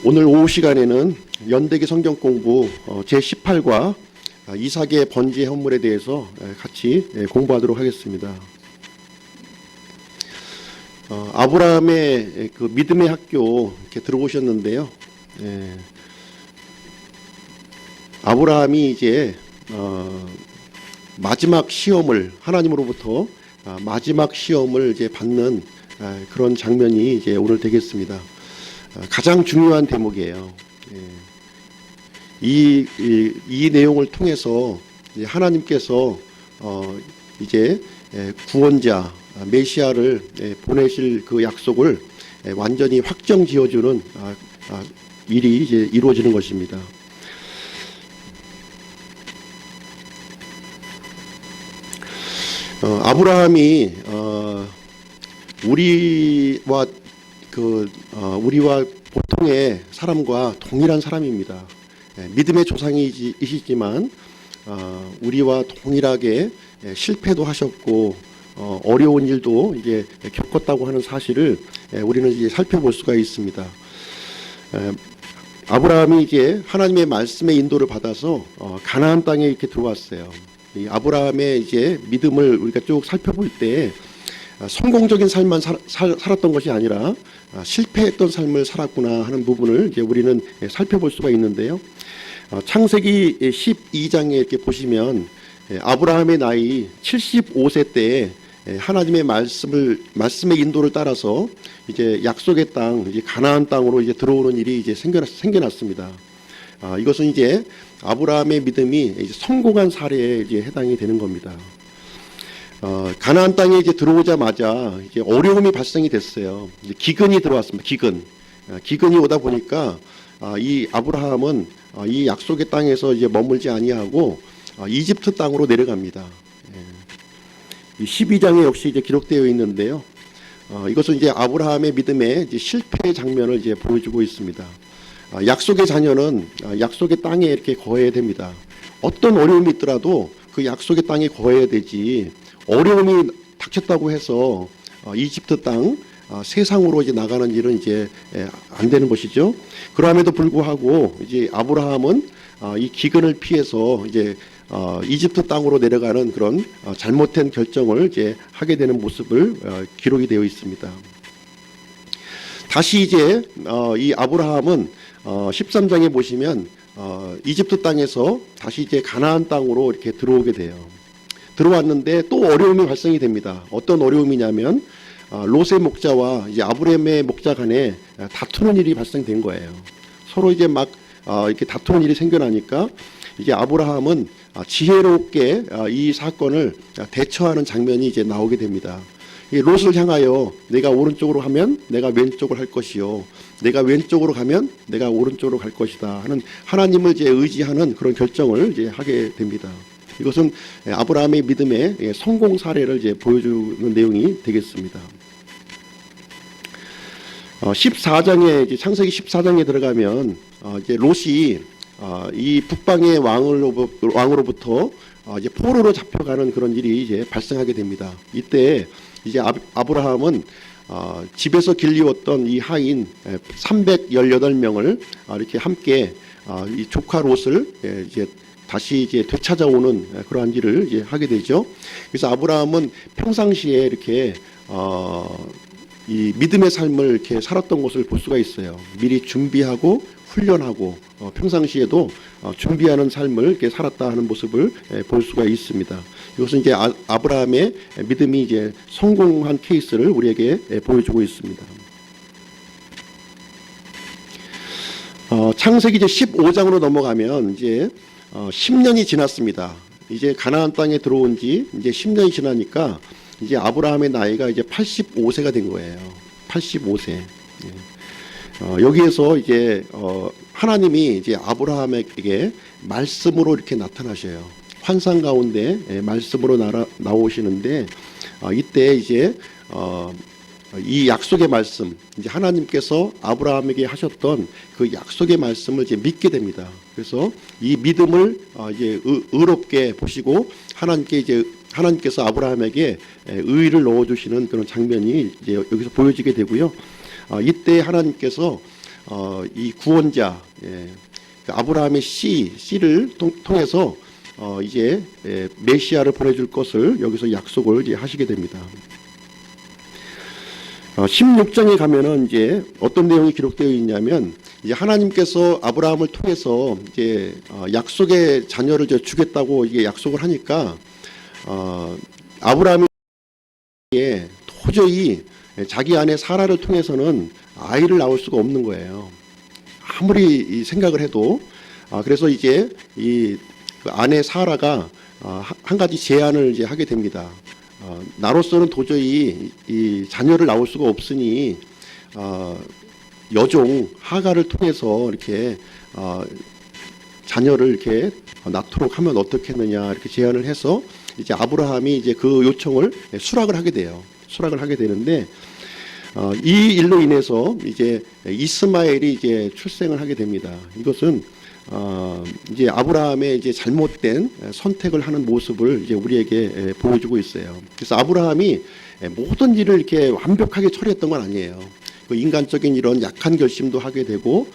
오늘 오후 시간에는 연대기 성경 공부 제18과 이삭의 번제 헌물에 대해서 같이 공부하도록 하겠습니다. 아브라함의 그 믿음의 학교 이렇게 들어오셨는데요. 아브라함이 이제 마지막 시험을 하나님으로부터 마지막 시험을 이제 받는 그런 장면이 이제 오늘 되겠습니다. 가장 중요한 대목이에요. 이 내용을 통해서 하나님께서 이제 구원자 메시아를 보내실 그 약속을 완전히 확정 지어주는 일이 이제 이루어지는 것입니다. 아브라함이 우리와 보통의 사람과 동일한 사람입니다. 믿음의 조상이시지만 우리와 동일하게 실패도 하셨고 어려운 일도 이제 겪었다고 하는 사실을 우리는 이제 살펴볼 수가 있습니다. 아브라함이 이제 하나님의 말씀의 인도를 받아서 가나안 땅에 이렇게 들어왔어요. 이 아브라함의 이제 믿음을 우리가 쭉 살펴볼 때 성공적인 삶만 살았던 것이 아니라 실패했던 삶을 살았구나 하는 부분을 이제 우리는 살펴볼 수가 있는데요. 창세기 12장에 이렇게 보시면 아브라함의 나이 75세 때 하나님의 말씀의 인도를 따라서 이제 약속의 땅, 이제 가나안 땅으로 이제 들어오는 일이 이제 생겨났습니다. 이것은 이제 아브라함의 믿음이 이제 성공한 사례에 이제 해당이 되는 겁니다. 가나안 땅에 이제 들어오자마자 이제 어려움이 발생이 됐어요. 이제 기근이 들어왔습니다. 기근이 오다 보니까 이 아브라함은 이 약속의 땅에서 이제 머물지 아니하고 이집트 땅으로 내려갑니다. 이 12장에 역시 이제 기록되어 있는데요. 이것은 이제 아브라함의 믿음의 이제 실패의 장면을 이제 보여주고 있습니다. 약속의 자녀는 약속의 땅에 이렇게 거해야 됩니다. 어떤 어려움이 있더라도 그 약속의 땅에 거해야 되지. 어려움이 닥쳤다고 해서 이집트 땅 세상으로 이제 나가는 일은 이제 안 되는 것이죠. 그럼에도 불구하고 이제 아브라함은 이 기근을 피해서 이제 이집트 땅으로 내려가는 그런 잘못된 결정을 이제 하게 되는 모습을 기록이 되어 있습니다. 다시 이제 이 아브라함은 13장에 보시면 이집트 땅에서 다시 이제 가나안 땅으로 이렇게 들어오게 돼요. 들어왔는데 또 어려움이 발생이 됩니다. 어떤 어려움이냐면 롯의 목자와 이제 아브라함의 목자 간에 다투는 일이 발생된 거예요. 서로 이제 막 이렇게 다투는 일이 생겨나니까 이제 아브라함은 지혜롭게 이 사건을 대처하는 장면이 이제 나오게 됩니다. 롯을 향하여 내가 오른쪽으로 가면 내가 왼쪽을 할 것이요, 내가 왼쪽으로 가면 내가 오른쪽으로 갈 것이다 하는 하나님을 이제 의지하는 그런 결정을 이제 하게 됩니다. 이것은 아브라함의 믿음의 성공 사례를 이제 보여주는 내용이 되겠습니다. 14장에 이제 창세기 14장에 들어가면 이제 롯이 이 북방의 왕으로부터 이제 포로로 잡혀가는 그런 일이 이제 발생하게 됩니다. 이때 이제 아브라함은 집에서 길리웠던 이 하인 318명을 이렇게 함께 이 조카 롯을 이제 다시 이제 되찾아오는 그러한 일을 이제 하게 되죠. 그래서 아브라함은 평상시에 이렇게 이 믿음의 삶을 이렇게 살았던 것을 볼 수가 있어요. 미리 준비하고 훈련하고 평상시에도 준비하는 삶을 이렇게 살았다 하는 모습을 볼 수가 있습니다. 이것은 이제 아브라함의 믿음이 이제 성공한 케이스를 우리에게 보여주고 있습니다. 창세기 이제 15장으로 넘어가면 이제 10년이 지났습니다. 이제 가나안 땅에 들어온 지 이제 10년이 지나니까 이제 아브라함의 나이가 이제 85세가 된 거예요. 85세. 여기에서 이제 하나님이 이제 아브라함에게 말씀으로 이렇게 나타나셔요. 환상 가운데 말씀으로 나오시는데 이때 이제 이 약속의 말씀, 이제 하나님께서 아브라함에게 하셨던 그 약속의 말씀을 이제 믿게 됩니다. 그래서 이 믿음을 이제 의롭게 보시고 하나님께서 아브라함에게 의를 넣어주시는 그런 장면이 이제 여기서 보여지게 되고요. 이때 하나님께서 이 구원자, 그 아브라함의 씨를 통해서 이제 메시아를 보내줄 것을 여기서 약속을 이제 하시게 됩니다. 16장에 가면은 이제 어떤 내용이 기록되어 있냐면, 이제 하나님께서 아브라함을 통해서 이제 약속의 자녀를 이제 주겠다고 이게 약속을 하니까 아브라함이 도저히 자기 아내 사라를 통해서는 아이를 낳을 수가 없는 거예요. 아무리 생각을 해도. 그래서 이제 이 아내 사라가 한 가지 제안을 이제 하게 됩니다. 나로서는 도저히 이 자녀를 낳을 수가 없으니 여종 하갈을 통해서 이렇게 자녀를 이렇게 낳도록 하면 어떻겠느냐 이렇게 제안을 해서 이제 아브라함이 이제 그 요청을 수락을 하게 돼요. 수락을 하게 되는데 이 일로 인해서 이제 이스마엘이 이제 출생을 하게 됩니다. 이것은 이제 아브라함의 이제 잘못된 선택을 하는 모습을 이제 우리에게 보여주고 있어요. 그래서 아브라함이 모든 일을 이렇게 완벽하게 처리했던 건 아니에요. 그 인간적인 이런 약한 결심도 하게 되고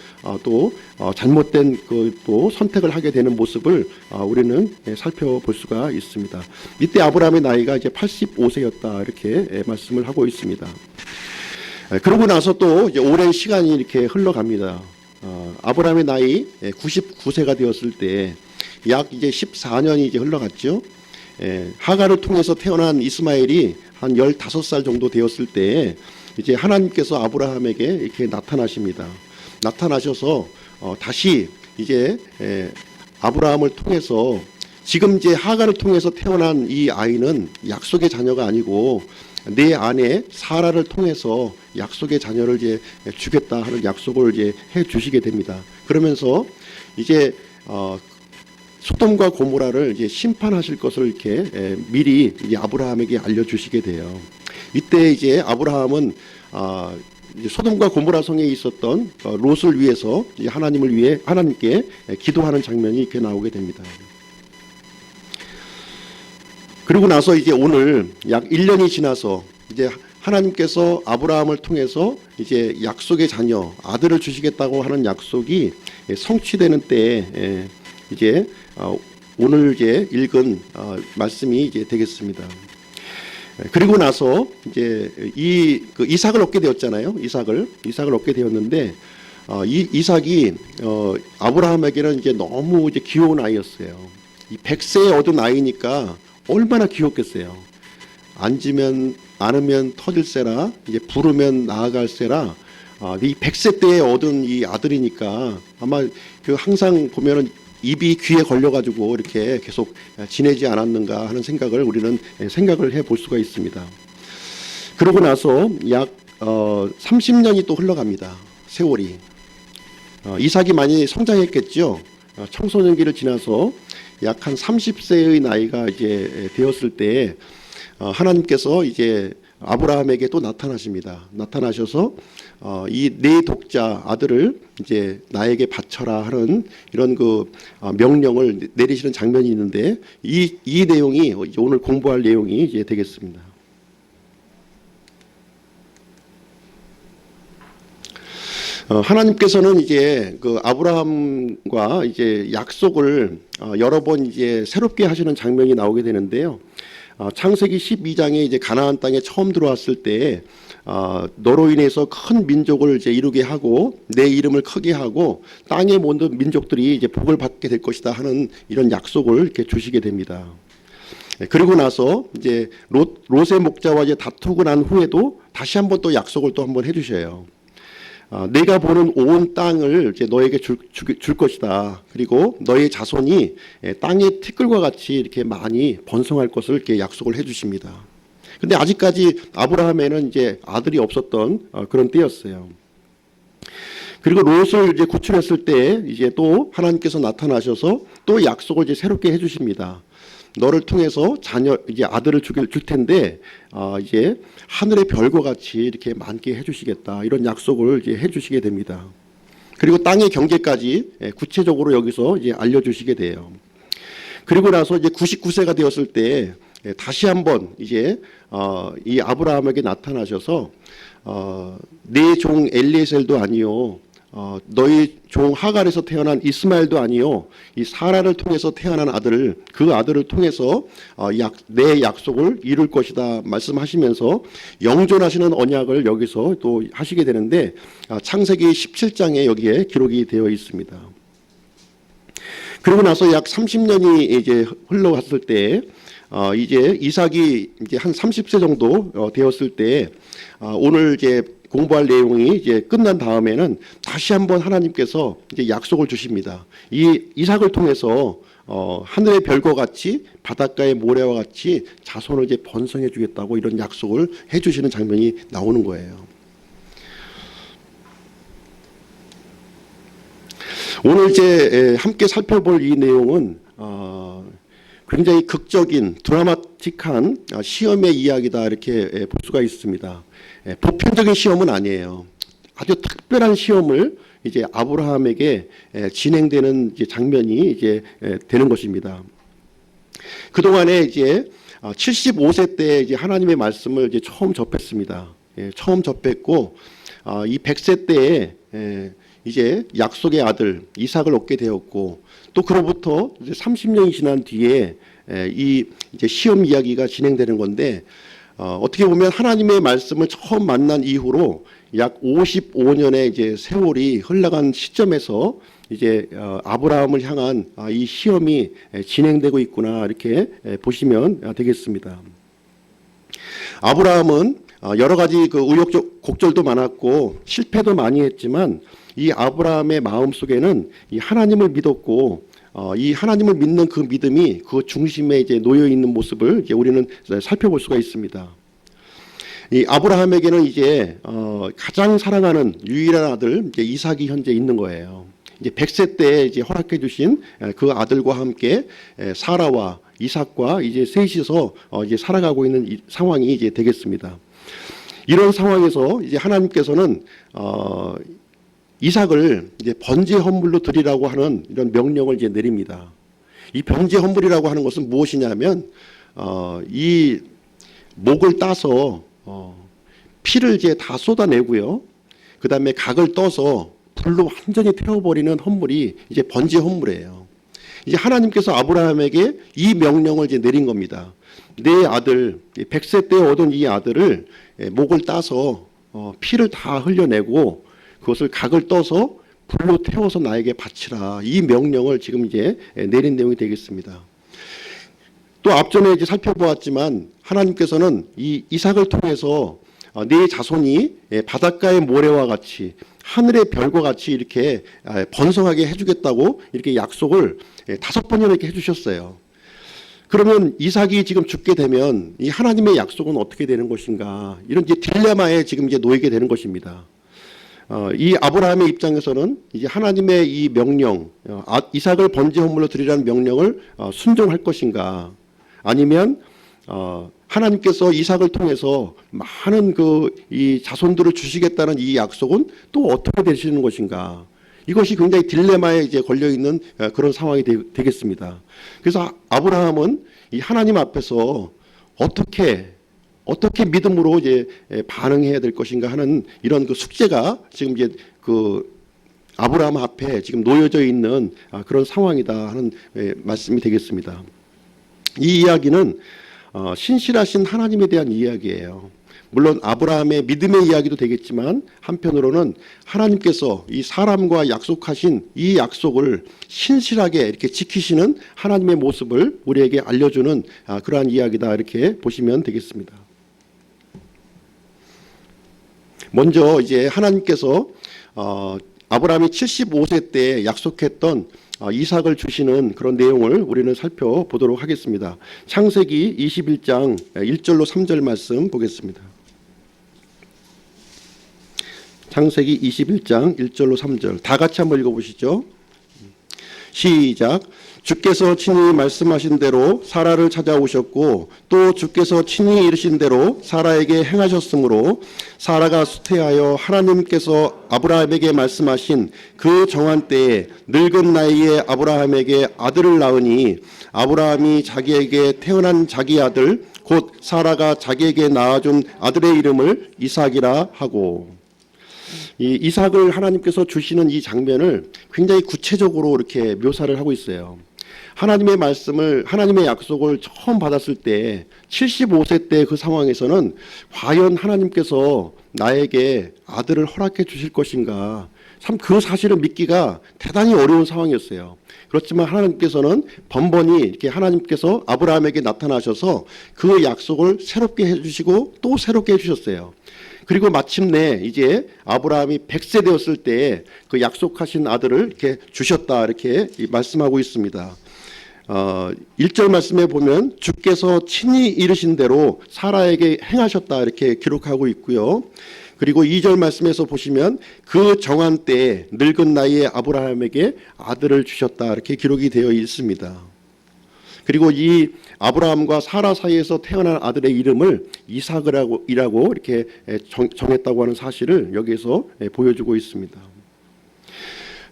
또 잘못된 그 또 선택을 하게 되는 모습을 우리는 살펴볼 수가 있습니다. 이때 아브라함의 나이가 이제 85세였다 이렇게 말씀을 하고 있습니다. 그러고 나서 또 이제 오랜 시간이 이렇게 흘러갑니다. 아브라함의 나이 99세가 되었을 때 약 이제 14년이 이제 흘러갔죠. 하갈을 통해서 태어난 이스마엘이 한 15살 정도 되었을 때 이제 하나님께서 아브라함에게 이렇게 나타나십니다. 나타나셔서 다시 이제 아브라함을 통해서 지금 이제 하갈을 통해서 태어난 이 아이는 약속의 자녀가 아니고 내 아내 사라를 통해서 약속의 자녀를 이제 주겠다 하는 약속을 이제 해 주시게 됩니다. 그러면서 이제 소돔과 고모라를 이제 심판하실 것을 이렇게 미리 이제 아브라함에게 알려주시게 돼요. 이때 이제 아브라함은 이제 소돔과 고모라 성에 있었던 롯을 위해서 이제 하나님을 위해 하나님께 기도하는 장면이 이렇게 나오게 됩니다. 그리고 나서 이제 오늘 약 1년이 지나서 이제 하나님께서 아브라함을 통해서 이제 약속의 자녀 아들을 주시겠다고 하는 약속이 성취되는 때에 이제 오늘 이제 읽은 말씀이 이제 되겠습니다. 그리고 나서 이제 그 이삭을 얻게 되었잖아요. 이삭을 얻게 되었는데 이삭이 아브라함에게는 이제 너무 이제 귀여운 아이였어요. 이 100세에 얻은 아이니까 얼마나 귀엽겠어요. 안으면 터질세라, 이제 부르면 나아갈세라. 이 100세 때에 얻은 이 아들이니까 아마 그 항상 보면은 입이 귀에 걸려가지고 이렇게 계속 지내지 않았는가 하는 생각을 우리는 생각을 해볼 수가 있습니다. 그러고 나서 약 30년이 또 흘러갑니다. 세월이. 이삭이 많이 성장했겠죠. 청소년기를 지나서 약 한 30세의 나이가 이제 되었을 때 하나님께서 이제 아브라함에게 또 나타나십니다. 나타나셔서 이 내 독자 아들을 이제 나에게 바쳐라 하는 이런 그 명령을 내리시는 장면이 있는데 이 내용이 오늘 공부할 내용이 이제 되겠습니다. 하나님께서는 이제 그 아브라함과 이제 약속을 여러 번 이제 새롭게 하시는 장면이 나오게 되는데요. 창세기 12장에 이제 가나안 땅에 처음 들어왔을 때 너로 인해서 큰 민족을 이제 이루게 하고 내 이름을 크게 하고 땅의 모든 민족들이 이제 복을 받게 될 것이다 하는 이런 약속을 이렇게 주시게 됩니다. 그리고 나서 이제 롯의 목자와 이제 다투고 난 후에도 다시 한번 또 약속을 또 한번 해주셔요. 내가 보는 온 땅을 이제 너에게 줄 것이다. 그리고 너의 자손이 땅의 티끌과 같이 이렇게 많이 번성할 것을 이렇게 약속을 해주십니다. 근데 아직까지 아브라함에는 이제 아들이 없었던 그런 때였어요. 그리고 롯을 이제 구출했을 때 이제 또 하나님께서 나타나셔서 또 약속을 이제 새롭게 해주십니다. 너를 통해서 이제 아들을 줄 텐데 이제 하늘의 별과 같이 이렇게 많게 해주시겠다 이런 약속을 이제 해주시게 됩니다. 그리고 땅의 경계까지 구체적으로 여기서 이제 알려주시게 돼요. 그리고 나서 이제 99세가 되었을 때 다시 한번 이제 이 아브라함에게 나타나셔서 내 종 엘리에셀도 아니요 너희 종 하갈에서 태어난 이스마엘도 아니요 이 사라를 통해서 태어난 아들을 그 아들을 통해서 내 약속을 이룰 것이다 말씀하시면서 영존하시는 언약을 여기서 또 하시게 되는데 창세기 17장에 여기에 기록이 되어 있습니다. 그리고 나서 약 30년이 이제 흘러갔을 때 이제 이삭이 이제 한 30세 정도 되었을 때 오늘 이제 공부할 내용이 이제 끝난 다음에는 다시 한번 하나님께서 이제 약속을 주십니다. 이 이삭을 통해서 하늘의 별과 같이 바닷가의 모래와 같이 자손을 이제 번성해 주겠다고 이런 약속을 해 주시는 장면이 나오는 거예요. 오늘 이제 함께 살펴볼 이 내용은 굉장히 극적인 드라마틱한 시험의 이야기다 이렇게 볼 수가 있습니다. 보편적인 시험은 아니에요. 아주 특별한 시험을 이제 아브라함에게 진행되는 이제 장면이 이제 되는 것입니다. 그 동안에 이제 75세 때 이제 하나님의 말씀을 이제 처음 접했습니다. 처음 접했고 이 100세 때에 이제 약속의 아들 이삭을 얻게 되었고 또 그로부터 이제 30년이 지난 뒤에 이 이제 시험 이야기가 진행되는 건데 어떻게 보면 하나님의 말씀을 처음 만난 이후로 약 55년의 이제 세월이 흘러간 시점에서 이제 아브라함을 향한 이 시험이 진행되고 있구나 이렇게 보시면 되겠습니다. 아브라함은 여러 가지 그 우여곡절도 많았고 실패도 많이 했지만 이 아브라함의 마음 속에는 이 하나님을 믿었고 이 하나님을 믿는 그 믿음이 그 중심에 이제 놓여 있는 모습을 이제 우리는 살펴볼 수가 있습니다. 이 아브라함에게는 이제 가장 사랑하는 유일한 아들 이제 이삭이 현재 있는 거예요. 이제 100세 때 이제 허락해 주신 그 아들과 함께 사라와 이삭과 이제 셋이서 이제 살아가고 있는 이 상황이 이제 되겠습니다. 이런 상황에서 이제 하나님께서는 이삭을 이제 번제 헌물로 드리라고 하는 이런 명령을 이제 내립니다. 이 번제 헌물이라고 하는 것은 무엇이냐면 이 목을 따서 피를 이제 다 쏟아내고요. 그 다음에 각을 떠서 불로 완전히 태워버리는 헌물이 이제 번제 헌물이에요. 이제 하나님께서 아브라함에게 이 명령을 이제 내린 겁니다. 내 아들 100세 때 얻은 이 아들을 목을 따서 피를 다 흘려내고 그것을 각을 떠서 불로 태워서 나에게 바치라. 이 명령을 지금 이제 내린 내용이 되겠습니다. 또 앞전에 이제 살펴보았지만 하나님께서는 이 이삭을 통해서 네 자손이 바닷가의 모래와 같이 하늘의 별과 같이 이렇게 번성하게 해주겠다고 이렇게 약속을 5번이나 이렇게 해주셨어요. 그러면 이삭이 지금 죽게 되면 이 하나님의 약속은 어떻게 되는 것인가? 이런 이제 딜레마에 지금 이제 놓이게 되는 것입니다. 이 아브라함의 입장에서는 이제 하나님의 이 명령, 이삭을 번제 헌물로 드리라는 명령을 순종할 것인가? 아니면 하나님께서 이삭을 통해서 많은 그 이 자손들을 주시겠다는 이 약속은 또 어떻게 되시는 것인가? 이것이 굉장히 딜레마에 이제 걸려 있는 그런 상황이 되겠습니다. 그래서 아브라함은 이 하나님 앞에서 어떻게 믿음으로 이제 반응해야 될 것인가 하는 이런 그 숙제가 지금 이제 그 아브라함 앞에 지금 놓여져 있는 그런 상황이다 하는 말씀이 되겠습니다. 이 이야기는 신실하신 하나님에 대한 이야기예요. 물론 아브라함의 믿음의 이야기도 되겠지만 한편으로는 하나님께서 이 사람과 약속하신 이 약속을 신실하게 이렇게 지키시는 하나님의 모습을 우리에게 알려주는 그러한 이야기다 이렇게 보시면 되겠습니다. 먼저 이제 하나님께서 아브라함이 75세 때 약속했던 이삭을 주시는 그런 내용을 우리는 살펴보도록 하겠습니다. 창세기 21장 1절로 3절 말씀 보겠습니다. 창세기 21장 1절로 3절 다 같이 한번 읽어보시죠. 시작. 주께서 친히 말씀하신 대로 사라를 찾아오셨고 또 주께서 친히 이르신 대로 사라에게 행하셨으므로 사라가 수태하여 하나님께서 아브라함에게 말씀하신 그 정한 때에 늙은 나이에 아브라함에게 아들을 낳으니 아브라함이 자기에게 태어난 자기 아들 곧 사라가 자기에게 낳아준 아들의 이름을 이삭이라 하고. 이 이삭을 하나님께서 주시는 이 장면을 굉장히 구체적으로 이렇게 묘사를 하고 있어요. 하나님의 말씀을, 하나님의 약속을 처음 받았을 때 75세 때 그 상황에서는 과연 하나님께서 나에게 아들을 허락해 주실 것인가, 참 그 사실을 믿기가 대단히 어려운 상황이었어요. 그렇지만 하나님께서는 번번이 이렇게 하나님께서 아브라함에게 나타나셔서 그 약속을 새롭게 해주시고 또 새롭게 해주셨어요. 그리고 마침내 이제 아브라함이 100세 되었을 때 그 약속하신 아들을 이렇게 주셨다, 이렇게 말씀하고 있습니다. 1절 말씀에 보면 주께서 친히 이르신 대로 사라에게 행하셨다, 이렇게 기록하고 있고요. 그리고 2절 말씀에서 보시면 그 정한 때에 늙은 나이에 아브라함에게 아들을 주셨다, 이렇게 기록이 되어 있습니다. 그리고 이 아브라함과 사라 사이에서 태어난 아들의 이름을 이삭이라고 이렇게 정했다고 하는 사실을 여기에서 보여주고 있습니다.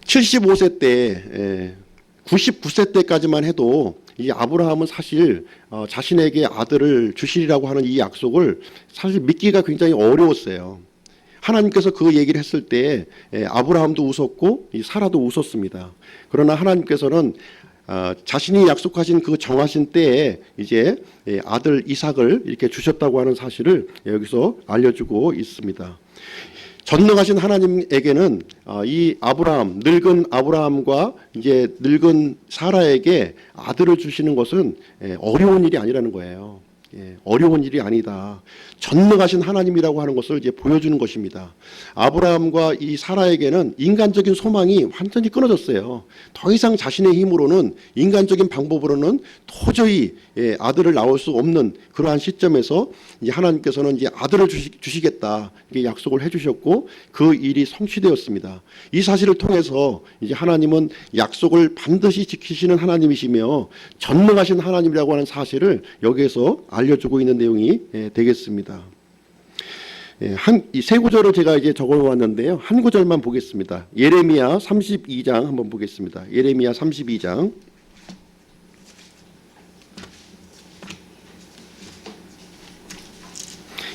75세 때, 99세 때까지만 해도 이 아브라함은 사실 자신에게 아들을 주시리라고 하는 이 약속을 사실 믿기가 굉장히 어려웠어요. 하나님께서 그 얘기를 했을 때 아브라함도 웃었고 이 사라도 웃었습니다. 그러나 하나님께서는 자신이 약속하신 그 정하신 때에 이제 아들 이삭을 이렇게 주셨다고 하는 사실을 여기서 알려주고 있습니다. 전능하신 하나님에게는 이 아브라함, 늙은 아브라함과 이제 늙은 사라에게 아들을 주시는 것은 어려운 일이 아니라는 거예요. 어려운 일이 아니다. 전능하신 하나님이라고 하는 것을 이제 보여주는 것입니다. 아브라함과 이 사라에게는 인간적인 소망이 완전히 끊어졌어요. 더 이상 자신의 힘으로는, 인간적인 방법으로는 도저히 아들을 낳을 수 없는 그러한 시점에서 이제 하나님께서는 이제 아들을 주시겠다, 이게 약속을 해주셨고 그 일이 성취되었습니다. 이 사실을 통해서 이제 하나님은 약속을 반드시 지키시는 하나님이시며 전능하신 하나님이라고 하는 사실을 여기에서 알려주고 있는 내용이 되겠습니다. 이 세 구절을 제가 이제 적어왔는데요. 한 구절만 보겠습니다. 예레미야 32장 한번 보겠습니다. 예레미야 32장.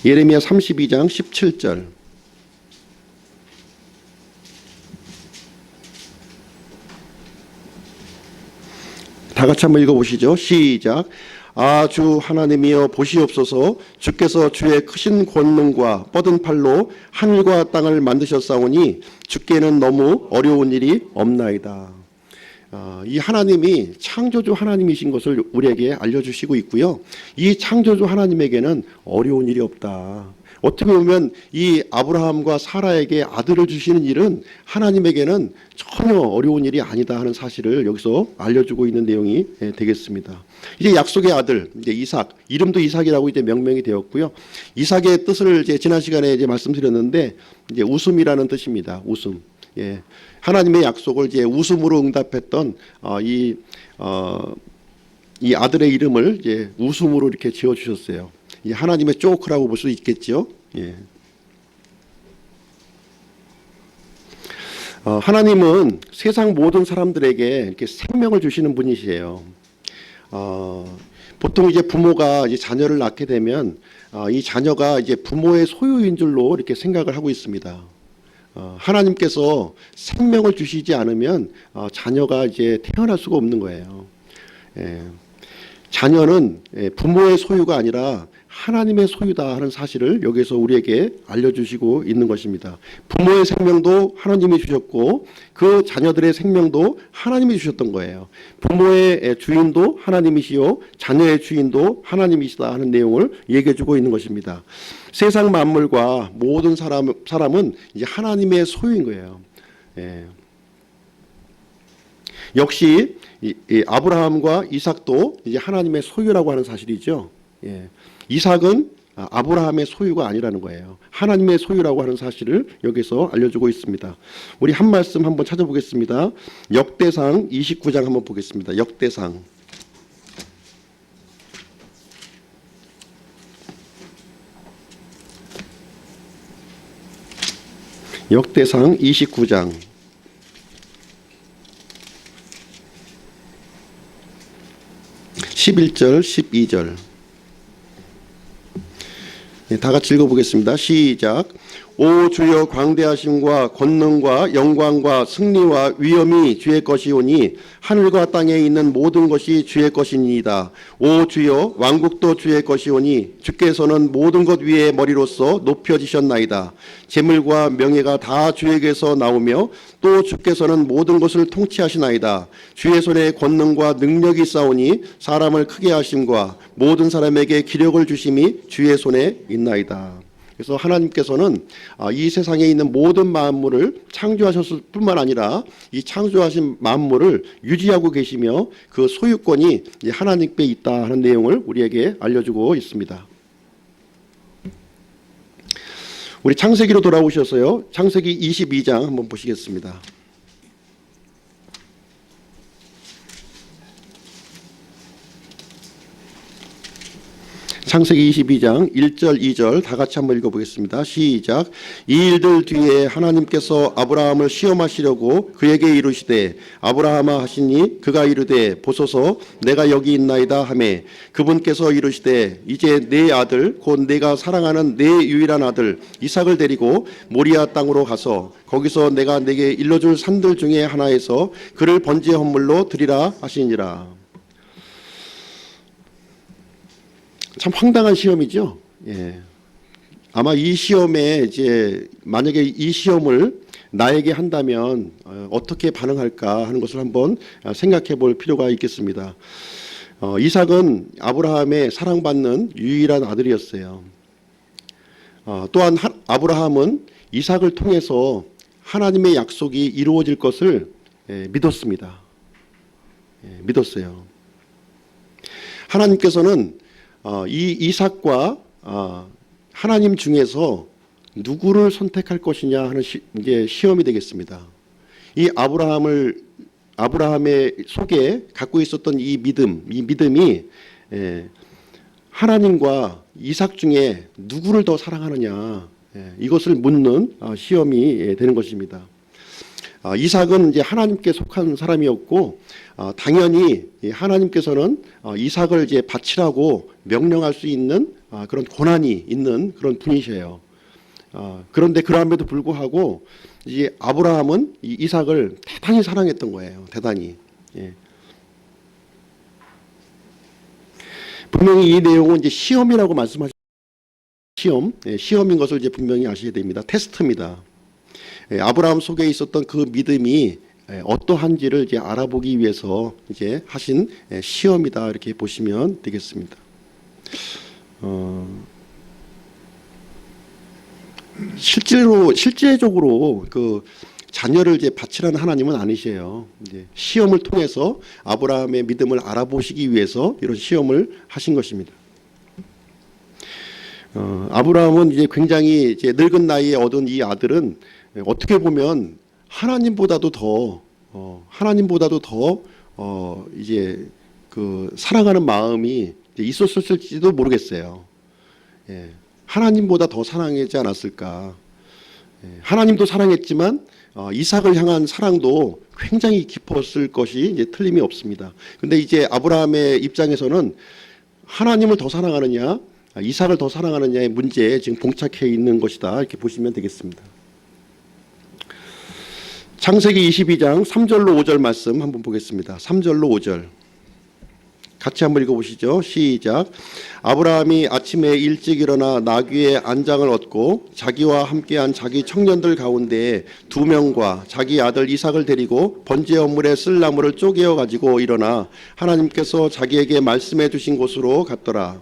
예레미야 32장 17절. 다 같이 한번 읽어보시죠. 시작. 주 하나님이여 보시옵소서. 주께서 주의 크신 권능과 뻗은 팔로 하늘과 땅을 만드셨사오니 주께는 너무 어려운 일이 없나이다. 이 하나님이 창조주 하나님이신 것을 우리에게 알려주시고 있고요. 이 창조주 하나님에게는 어려운 일이 없다. 어떻게 보면 이 아브라함과 사라에게 아들을 주시는 일은 하나님에게는 전혀 어려운 일이 아니다 하는 사실을 여기서 알려주고 있는 내용이 되겠습니다. 이제 약속의 아들, 이제 이삭, 이름도 이삭이라고 이제 명명이 되었고요. 이삭의 뜻을 이제 지난 시간에 이제 말씀드렸는데 이제 웃음이라는 뜻입니다. 웃음. 하나님의 약속을 이제 웃음으로 응답했던 이 아들의 이름을 이제 웃음으로 이렇게 지어 주셨어요. 하나님의 조크라고 볼 수 있겠죠. 하나님은 세상 모든 사람들에게 이렇게 생명을 주시는 분이시에요. 보통 이제 부모가 이제 자녀를 낳게 되면 이 자녀가 이제 부모의 소유인 줄로 이렇게 생각을 하고 있습니다. 하나님께서 생명을 주시지 않으면 자녀가 이제 태어날 수가 없는 거예요. 자녀는 부모의 소유가 아니라 하나님의 소유다 하는 사실을 여기서 우리에게 알려주시고 있는 것입니다. 부모의 생명도 하나님이 주셨고 그 자녀들의 생명도 하나님이 주셨던 거예요. 부모의 주인도 하나님이시요 자녀의 주인도 하나님이시다 하는 내용을 얘기해주고 있는 것입니다. 세상 만물과 모든 사람은 이제 하나님의 소유인 거예요. 역시 아브라함과 이삭도 이제 하나님의 소유라고 하는 사실이죠. 이삭은 아브라함의 소유가 아니라는 거예요. 하나님의 소유라고 하는 사실을 여기서 알려주고 있습니다. 우리 한 말씀 한번 찾아보겠습니다. 역대상 29장 한번 보겠습니다. 역대상. 역대상 29장. 11절 12절 다 같이 읽어보겠습니다. 시작. 오 주여 광대하심과 권능과 영광과 승리와 위엄이 주의 것이오니 하늘과 땅에 있는 모든 것이 주의 것이니이다. 오 주여 왕국도 주의 것이오니 주께서는 모든 것 위에 머리로서 높여지셨나이다. 재물과 명예가 다 주에게서 나오며 또 주께서는 모든 것을 통치하시나이다. 주의 손에 권능과 능력이 있사오니 사람을 크게 하심과 모든 사람에게 기력을 주심이 주의 손에 있나이다. 그래서 하나님께서는 이 세상에 있는 모든 만물을 창조하셨을 뿐만 아니라 이 창조하신 만물을 유지하고 계시며 그 소유권이 하나님께 있다 하는 내용을 우리에게 알려주고 있습니다. 우리 창세기로 돌아오셔서요. 창세기 22장 한번 보시겠습니다. 창세기 22장 1절 2절 다 같이 한번 읽어보겠습니다. 시작. 이 일들 뒤에 하나님께서 아브라함을 시험하시려고 그에게 이르시되 아브라함아 하시니 그가 이르되 보소서 내가 여기 있나이다 하매 그분께서 이르시되 이제 내 아들 곧 내가 사랑하는 내 유일한 아들 이삭을 데리고 모리아 땅으로 가서 거기서 내가 내게 일러줄 산들 중에 하나에서 그를 번제 헌물로 드리라 하시니라. 참 황당한 시험이죠. 예. 아마 이 시험에 이제 만약에 이 시험을 나에게 한다면 어떻게 반응할까 하는 것을 한번 생각해 볼 필요가 있겠습니다. 이삭은 아브라함의 사랑받는 유일한 아들이었어요. 또한 아브라함은 이삭을 통해서 하나님의 약속이 이루어질 것을 믿었습니다. 믿었어요. 하나님께서는 이 이삭과 하나님 중에서 누구를 선택할 것이냐 하는 이제 시험이 되겠습니다. 이 아브라함의 속에 갖고 있었던 이 믿음이 하나님과 이삭 중에 누구를 더 사랑하느냐 이것을 묻는 시험이 되는 것입니다. 이삭은 이제 하나님께 속한 사람이었고 당연히 하나님께서는 이삭을 이제 바치라고 명령할 수 있는 그런 권한이 있는 그런 분이셔요. 그런데 그럼에도 불구하고 이제 아브라함은 이 이삭을 대단히 사랑했던 거예요. 대단히. 예. 분명히 이 내용은 이제 시험이라고 말씀하셨 시험인 것을 이제 분명히 아셔야 됩니다. 테스트입니다. 아브라함 속에 있었던 그 믿음이 어떠한지를 이제 알아보기 위해서 이제 하신 시험이다 이렇게 보시면 되겠습니다. 실제적으로 그 자녀를 이제 바치라는 하나님은 아니세요. 이제 시험을 통해서 아브라함의 믿음을 알아보시기 위해서 이런 시험을 하신 것입니다. 아브라함은 이제 굉장히 이제 늙은 나이에 얻은 이 아들은 어떻게 보면 하나님보다도 더 이제 그 사랑하는 마음이 있었을지도 모르겠어요. 예, 하나님보다 더 사랑하지 않았을까. 하나님도 사랑했지만 이삭을 향한 사랑도 굉장히 깊었을 것이 이제 틀림이 없습니다. 근데 이제 아브라함의 입장에서는 하나님을 더 사랑하느냐, 이삭을 더 사랑하느냐의 문제에 지금 봉착해 있는 것이다 이렇게 보시면 되겠습니다. 창세기 22장 3절로 5절 말씀 한번 보겠습니다. 3절로 5절 같이 한번 읽어보시죠. 시작. 아브라함이 아침에 일찍 일어나 나귀의 안장을 얻고 자기와 함께한 자기 청년들 가운데 2명과 자기 아들 이삭을 데리고 번제 헌물에 쓸 나무를 쪼개어 가지고 일어나 하나님께서 자기에게 말씀해 주신 곳으로 갔더라.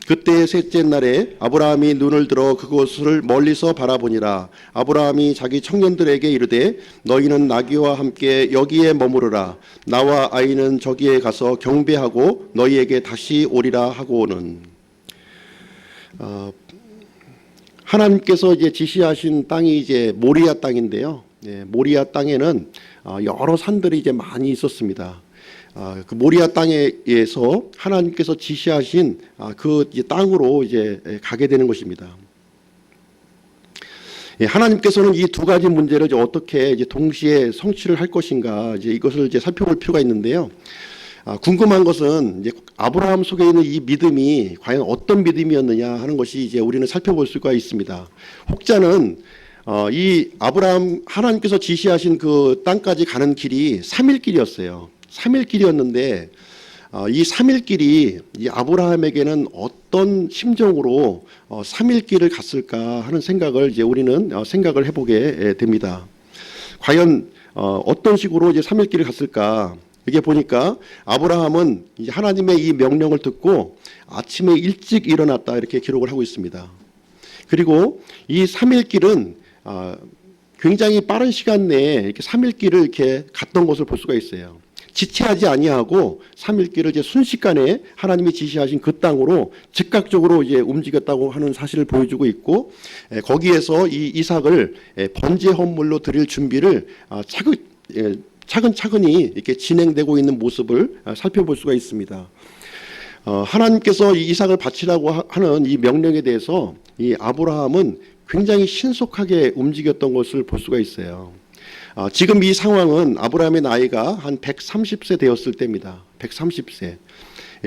그때 셋째 날에 아브라함이 눈을 들어 그곳을 멀리서 바라보니라. 아브라함이 자기 청년들에게 이르되 너희는 나귀와 함께 여기에 머무르라. 나와 아이는 저기에 가서 경배하고 너희에게 다시 오리라 하고는 하나님께서 이제 지시하신 땅이 이제 모리아 땅인데요. 모리아 땅에는 여러 산들이 이제 많이 있었습니다. 그 모리아 땅에서 하나님께서 지시하신 그 땅으로 이제 가게 되는 것입니다. 하나님께서는 이 두 가지 문제를 이제 어떻게 이제 동시에 성취를 할 것인가 이제 이것을 이제 살펴볼 필요가 있는데요. 궁금한 것은 이제 아브라함 속에 있는 이 믿음이 과연 어떤 믿음이었느냐 하는 것이 이제 우리는 살펴볼 수가 있습니다. 혹자는 이 아브라함 하나님께서 지시하신 그 땅까지 가는 길이 3일 길이었어요. 3일 길이었는데 이 3일 길이 이 아브라함에게는 어떤 심정으로 3일 길을 갔을까 하는 생각을 이제 우리는 생각을 해보게 됩니다. 과연 어떤 식으로 이제 3일 길을 갔을까? 이게 보니까 아브라함은 이제 하나님의 이 명령을 듣고 아침에 일찍 일어났다 이렇게 기록을 하고 있습니다. 그리고 이 3일 길은 굉장히 빠른 시간 내에 이렇게 3일 길을 이렇게 갔던 것을 볼 수가 있어요. 지체하지 아니하고 3일 길을 이제 순식간에 하나님이 지시하신 그 땅으로 즉각적으로 이제 움직였다고 하는 사실을 보여주고 있고, 거기에서 이 이삭을 번제 헌물로 드릴 준비를 차근차근히 이렇게 진행되고 있는 모습을 살펴볼 수가 있습니다. 하나님께서 이 이삭을 바치라고 하는 이 명령에 대해서 이 아브라함은 굉장히 신속하게 움직였던 것을 볼 수가 있어요. 지금 이 상황은 아브라함의 나이가 한 130세 되었을 때입니다. 130세.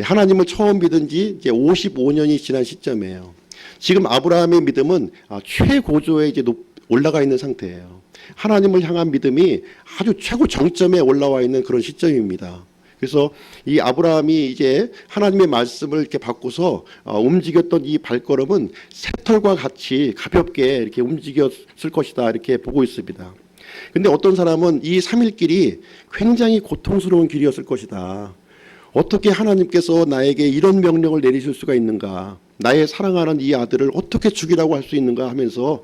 하나님을 처음 믿은 지 이제 55년이 지난 시점이에요. 지금 아브라함의 믿음은 최고조에 이제 올라가 있는 상태예요. 하나님을 향한 믿음이 아주 최고 정점에 올라와 있는 그런 시점입니다. 그래서 이 아브라함이 이제 하나님의 말씀을 이렇게 받고서 움직였던 이 발걸음은 새털과 같이 가볍게 이렇게 움직였을 것이다 이렇게 보고 있습니다. 근데 어떤 사람은 이 3일 길이 굉장히 고통스러운 길이었을 것이다. 어떻게 하나님께서 나에게 이런 명령을 내리실 수가 있는가? 나의 사랑하는 이 아들을 어떻게 죽이라고 할 수 있는가 하면서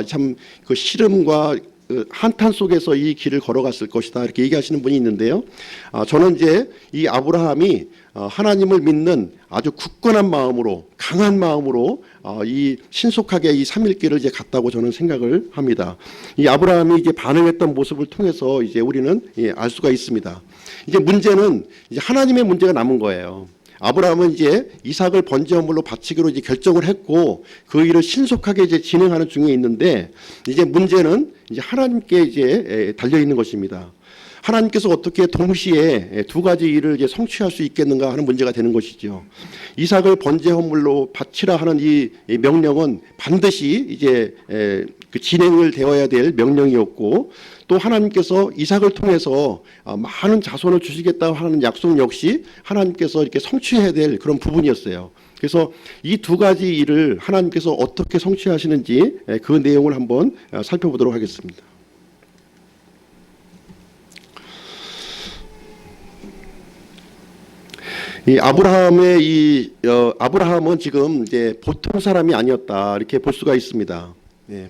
참 그 시름과 한탄 속에서 이 길을 걸어갔을 것이다 이렇게 얘기하시는 분이 있는데요. 저는 이제 이 아브라함이 하나님을 믿는 아주 굳건한 마음으로 강한 마음으로 이 신속하게 이 3일 길을 이제 갔다고 저는 생각을 합니다. 이 아브라함이 이제 반응했던 모습을 통해서 이제 우리는 알 수가 있습니다. 이제 문제는 이제 하나님의 문제가 남은 거예요. 아브라함은 이제 이삭을 번제물로 바치기로 이제 결정을 했고 그 일을 신속하게 이제 진행하는 중에 있는데 이제 문제는 이제 하나님께 이제 달려 있는 것입니다. 하나님께서 어떻게 동시에 두 가지 일을 이제 성취할 수 있겠는가 하는 문제가 되는 것이죠. 이삭을 번제 헌물로 바치라 하는 이 명령은 반드시 이제 그 진행을 되어야 될 명령이었고, 또 하나님께서 이삭을 통해서 많은 자손을 주시겠다고 하는 약속 역시 하나님께서 이렇게 성취해야 될 그런 부분이었어요. 그래서 이 두 가지 일을 하나님께서 어떻게 성취하시는지 그 내용을 한번 살펴보도록 하겠습니다. 이 아브라함은 지금 이제 보통 사람이 아니었다 이렇게 볼 수가 있습니다.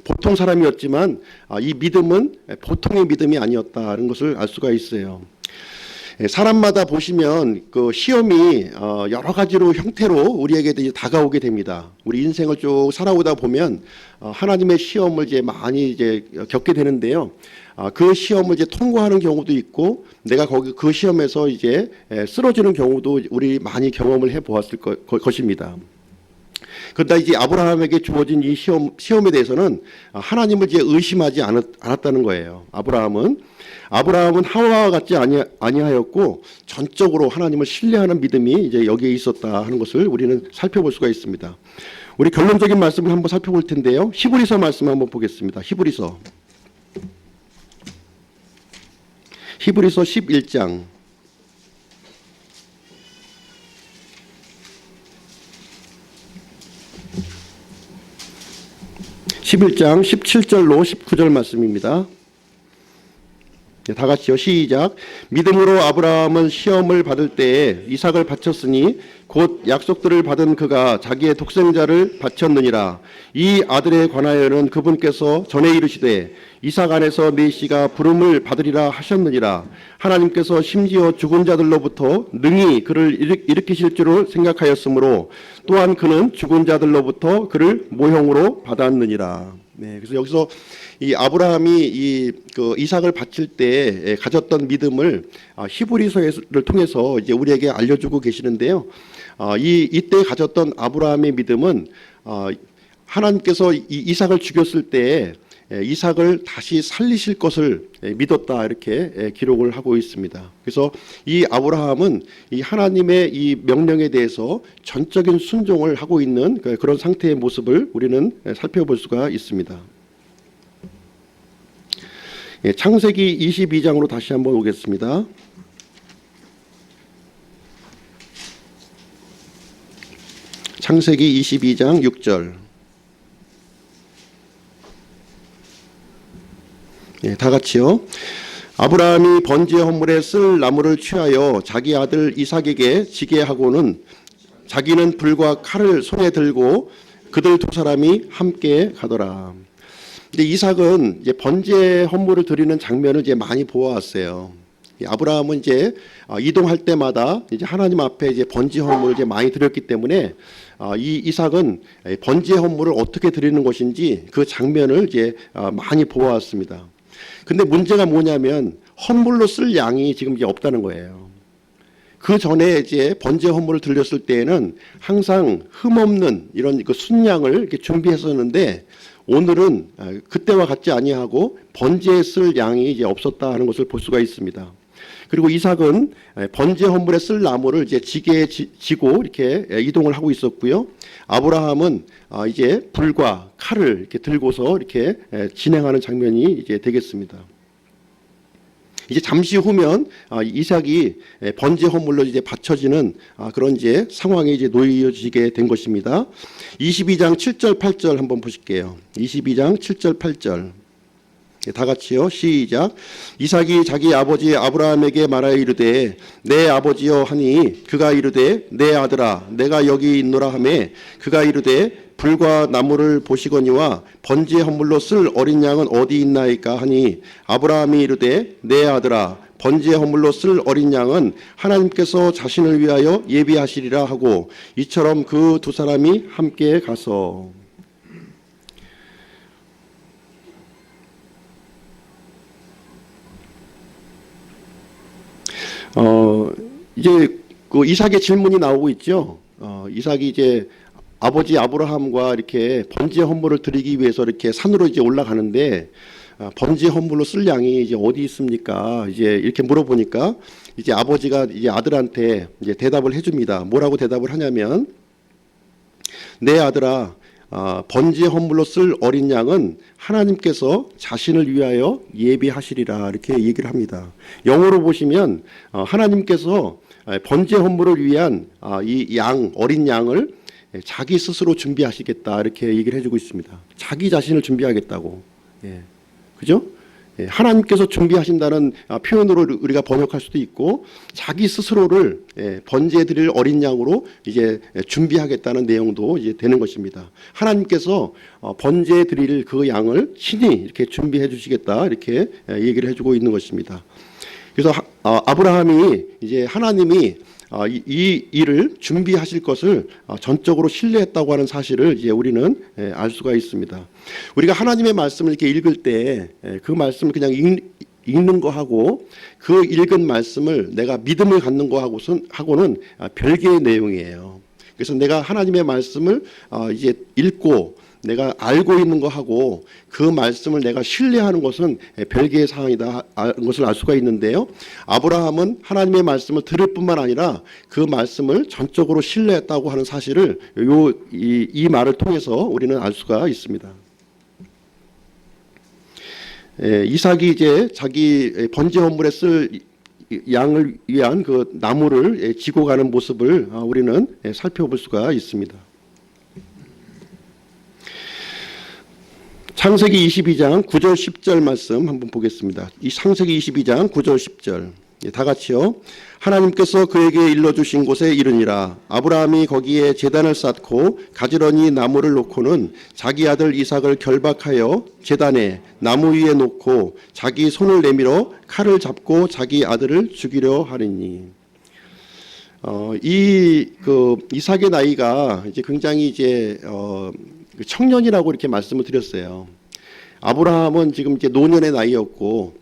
보통 사람이었지만 이 믿음은 보통의 믿음이 아니었다는 것을 알 수가 있어요. 사람마다 보시면 그 시험이 여러 가지로 형태로 우리에게 다가오게 됩니다. 우리 인생을 쭉 살아오다 보면 하나님의 시험을 이제 많이 이제 겪게 되는데요. 그 시험을 이제 통과하는 경우도 있고, 내가 그 시험에서 이제 쓰러지는 경우도 우리 많이 경험을 해 보았을 것입니다. 그러다 이제 아브라함에게 주어진 이 시험에 대해서는 하나님을 이제 의심하지 않았다는 거예요. 아브라함은 하와와 같지 아니하였고 전적으로 하나님을 신뢰하는 믿음이 이제 여기에 있었다 하는 것을 우리는 살펴볼 수가 있습니다. 우리 결론적인 말씀을 한번 살펴볼 텐데요. 히브리서 말씀 한번 보겠습니다. 히브리서 11장 17절로 19절 말씀입니다. 다 같이요. 시작. 믿음으로 아브라함은 시험을 받을 때에 이삭을 바쳤으니 곧 약속들을 받은 그가 자기의 독생자를 바쳤느니라. 이 아들에 관하여는 그분께서 전에 이르시되 이삭 안에서 메시가 부름을 받으리라 하셨느니라. 하나님께서 심지어 죽은 자들로부터 능히 그를 일으키실 줄을 생각하였으므로 또한 그는 죽은 자들로부터 그를 모형으로 받았느니라. 그래서 여기서 이 아브라함이 그 이삭을 바칠 때 가졌던 믿음을 히브리서를 통해서 이제 우리에게 알려주고 계시는데요. 이때 가졌던 아브라함의 믿음은 하나님께서 이 이삭을 죽였을 때 이삭을 다시 살리실 것을 믿었다 이렇게 기록을 하고 있습니다. 그래서 이 아브라함은 이 하나님의 이 명령에 대해서 전적인 순종을 하고 있는 그런 상태의 모습을 우리는 살펴볼 수가 있습니다. 창세기 22장으로 다시 한번 오겠습니다. 창세기 22장 6절. 다 같이요. 아브라함이 번제 헌물에 쓸 나무를 취하여 자기 아들 이삭에게 지게 하고는 자기는 불과 칼을 손에 들고 그들 두 사람이 함께 가더라. 근데 이삭은 이제 번제 헌물을 드리는 장면을 이제 많이 보아왔어요. 아브라함은 이제 이동할 때마다 이제 하나님 앞에 이제 번제 헌물을 이제 많이 드렸기 때문에 이 이삭은 번제 헌물을 어떻게 드리는 것인지 그 장면을 이제 많이 보아왔습니다. 근데 문제가 뭐냐면 헌물로 쓸 양이 지금 이제 없다는 거예요. 그 전에 이제 번제 헌물을 드렸을 때에는 항상 흠없는 이런 그 순양을 이렇게 준비했었는데 오늘은 그때와 같지 아니하고 번제에 쓸 양이 이제 없었다 하는 것을 볼 수가 있습니다. 그리고 이삭은 번제 헌물에 쓸 나무를 이제 지게에 지고 이렇게 이동을 하고 있었고요. 아브라함은 이제 불과 칼을 이렇게 들고서 이렇게 진행하는 장면이 이제 되겠습니다. 이제 잠시 후면 이삭이 번제 헌물로 이제 바쳐지는 그런 이제 상황이 이제 놓여지게 된 것입니다. 22장 7절 8절 한번 보실게요. 22장 7절 8절. 다 같이요. 시작. 이삭이 자기 아버지 아브라함에게 말하여 이르되 내 아버지여 하니 그가 이르되 내 아들아 내가 여기 있노라 하매 그가 이르되 불과 나무를 보시거니와 번제 헌물로 쓸 어린 양은 어디 있나이까 하니 아브라함이 이르되 내 아들아 번제 헌물로 쓸 어린 양은 하나님께서 자신을 위하여 예비하시리라 하고 이처럼 그 두 사람이 함께 가서 이제 그 이삭의 질문이 나오고 있죠. 이삭이 이제 아버지 아브라함과 이렇게 번제 헌물을 드리기 위해서 이렇게 산으로 이제 올라가는데 번제 헌물로 쓸 양이 이제 어디 있습니까? 이제 이렇게 물어보니까 이제 아버지가 이제 아들한테 이제 대답을 해줍니다. 뭐라고 대답을 하냐면 내 아들아 번제 헌물로 쓸 어린 양은 하나님께서 자신을 위하여 예비하시리라 이렇게 얘기를 합니다. 영어로 보시면 하나님께서 번제 헌물을 위한 이 양 어린 양을 자기 스스로 준비하시겠다 이렇게 얘기를 해주고 있습니다. 자기 자신을 준비하겠다고. 그죠? 하나님께서 준비하신다는 표현으로 우리가 번역할 수도 있고 자기 스스로를 번제해 드릴 어린 양으로 이제 준비하겠다는 내용도 이제 되는 것입니다. 하나님께서 번제해 드릴 그 양을 친히 이렇게 준비해 주시겠다 이렇게 얘기를 해주고 있는 것입니다. 그래서 아브라함이 이제 하나님이 이 일을 준비하실 것을 전적으로 신뢰했다고 하는 사실을 이제 우리는 알 수가 있습니다. 우리가 하나님의 말씀을 이렇게 읽을 때 그 말씀을 그냥 읽는 거하고 그 읽은 말씀을 내가 믿음을 갖는 거하고는 별개의 내용이에요. 그래서 내가 하나님의 말씀을 이제 읽고 내가 알고 있는 거하고 그 말씀을 내가 신뢰하는 것은 별개의 사항이다 하는 것을 알 수가 있는데요. 아브라함은 하나님의 말씀을 들을 뿐만 아니라 그 말씀을 전적으로 신뢰했다고 하는 사실을 이 말을 통해서 우리는 알 수가 있습니다. 이삭이 이제 자기 번제 헌물에 쓸 양을 위한 그 나무를 지고 가는 모습을 우리는 살펴볼 수가 있습니다. 창세기 22장 9절 10절 말씀 한번 보겠습니다. 이 창세기 22장 9절 10절 다 같이요. 하나님께서 그에게 일러주신 곳에 이르니라. 아브라함이 거기에 제단을 쌓고 가지런히 나무를 놓고는 자기 아들 이삭을 결박하여 제단에 나무 위에 놓고 자기 손을 내밀어 칼을 잡고 자기 아들을 죽이려 하리니. 이 이삭의 나이가 이제 굉장히 이제 청년이라고 이렇게 말씀을 드렸어요. 아브라함은 지금 이제 노년의 나이였고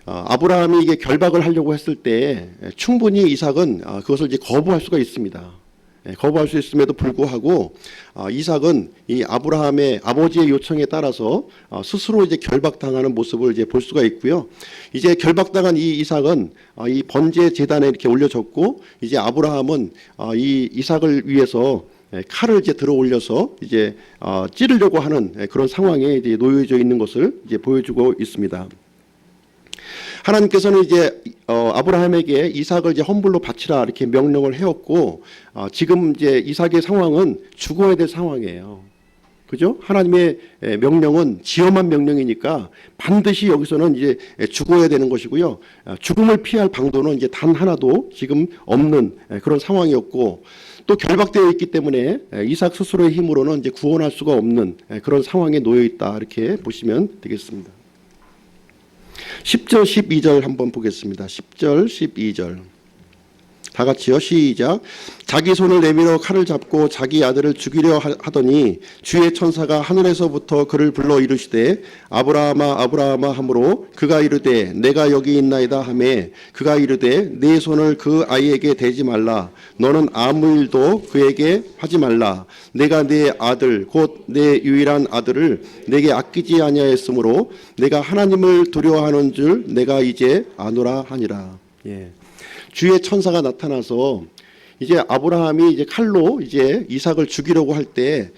아브라함이 이게 결박을 하려고 했을 때 충분히 이삭은 그것을 이제 거부할 수가 있습니다. 거부할 수 있음에도 불구하고 이삭은 이 아브라함의 아버지의 요청에 따라서 스스로 이제 결박당하는 모습을 이제 볼 수가 있고요. 이제 결박당한 이 이삭은 이 번제 제단에 이렇게 올려졌고, 이제 아브라함은 이 이삭을 위해서 칼을 이제 들어 올려서 이제 찌르려고 하는 그런 상황에 이제 놓여져 있는 것을 이제 보여주고 있습니다. 하나님께서는 이제 아브라함에게 이삭을 이제 헌물로 바치라 이렇게 명령을 해왔고, 지금 이제 이삭의 상황은 죽어야 될 상황이에요. 그죠? 하나님의 명령은 지엄한 명령이니까 반드시 여기서는 이제 죽어야 되는 것이고요. 죽음을 피할 방도는 이제 단 하나도 지금 없는 그런 상황이었고, 또 결박되어 있기 때문에 이삭 스스로의 힘으로는 이제 구원할 수가 없는 그런 상황에 놓여 있다 이렇게 보시면 되겠습니다. 10절 12절 한번 보겠습니다. 10절 12절 다 같이요. 시작. 자기 손을 내밀어 칼을 잡고 자기 아들을 죽이려 하더니 주의 천사가 하늘에서부터 그를 불러 이르시되 아브라함아 아브라함아 하므로 그가 이르되 내가 여기 있나이다 하매 그가 이르되 네 손을 그 아이에게 대지 말라. 너는 아무 일도 그에게 하지 말라. 내가 네 아들 곧 내 유일한 아들을 내게 아끼지 아니하였으므로 내가 하나님을 두려워하는 줄 내가 이제 아노라 하니라. 예. 주의 천사가 나타나서 이제 아브라함이 이제 칼로 이제 이삭을 죽이려고 할 때